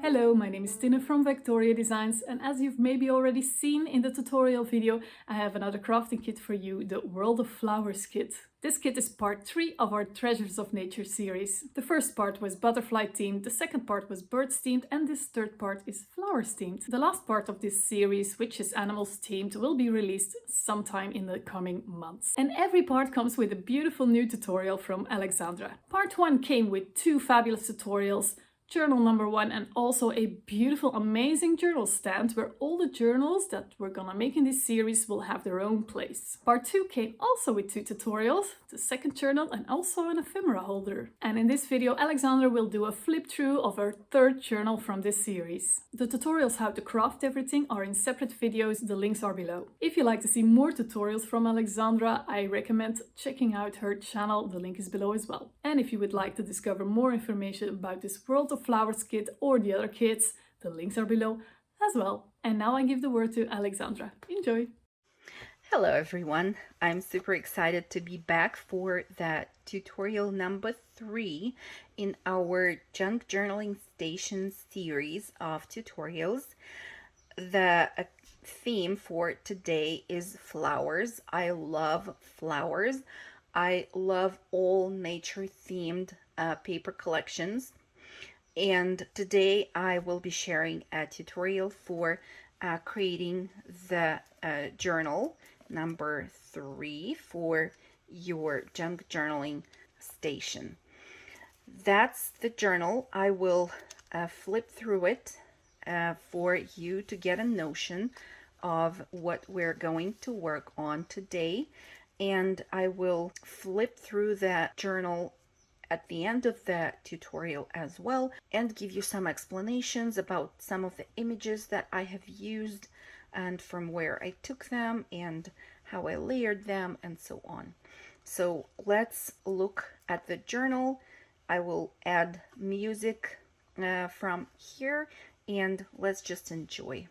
Hello, my name is Tine from Victoria Designs, and as you've maybe already seen in the tutorial video, I have another crafting kit for you, the World of Flowers kit. This kit is part 3 of our Treasures of Nature series. The first part was butterfly themed, the second part was birds themed, and this third part is flowers themed. The last part of this series, which is animals themed, will be released sometime in the coming months. And every part comes with a beautiful new tutorial from Alexandra. Part 1 came with 2 fabulous tutorials, journal number 1, and also a beautiful, amazing journal stand where all the journals that we're gonna make in this series will have their own place. Part 2 came also with 2 tutorials, the second journal and also an ephemera holder. And in this video, Alexandra will do a flip through of her third journal from this series. The tutorials how to craft everything are in separate videos, the links are below. If you like to see more tutorials from Alexandra, I recommend checking out her channel, the link is below as well. And if you would like to discover more information about this World of Flowers kit or the other kits, the links are below as well. And now I give the word to Alexandra. Enjoy! Hello everyone, I'm super excited to be back for that tutorial number 3 in our junk journaling station series of tutorials. The theme for today is flowers. I love flowers. I love all nature themed paper collections. And today I will be sharing a tutorial for creating the journal number 3 for your junk journaling station. That's the journal. I will flip through it for you to get a notion of what we're going to work on today. And I will flip through that journal at the end of the tutorial as well and give you some explanations about some of the images that I have used and from where I took them and how I layered them and so on. So let's look at the journal. I will add music from here and let's just enjoy.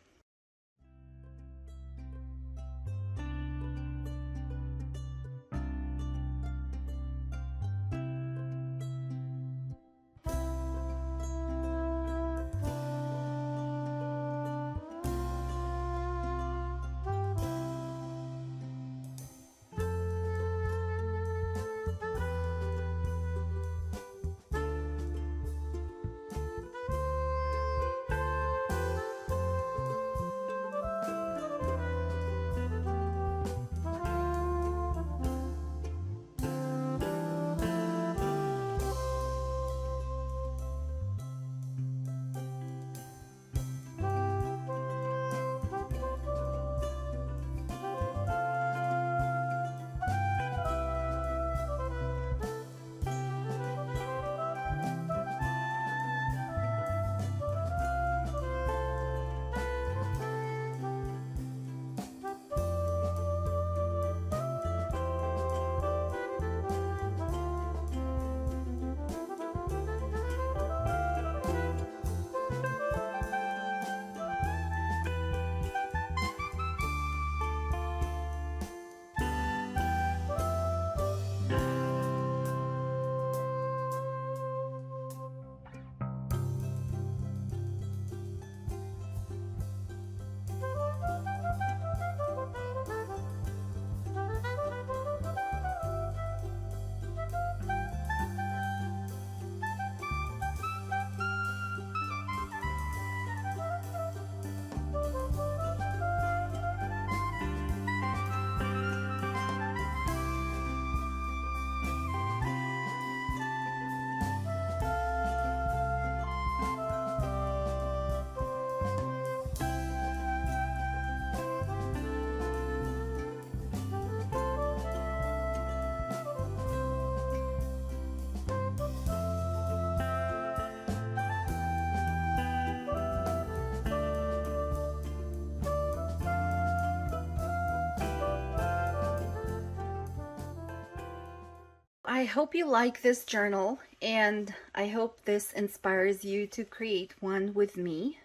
I hope you like this journal and I hope this inspires you to create one with me.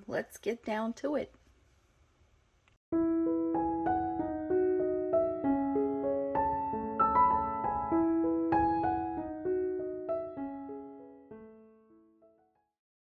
Let's get down to it.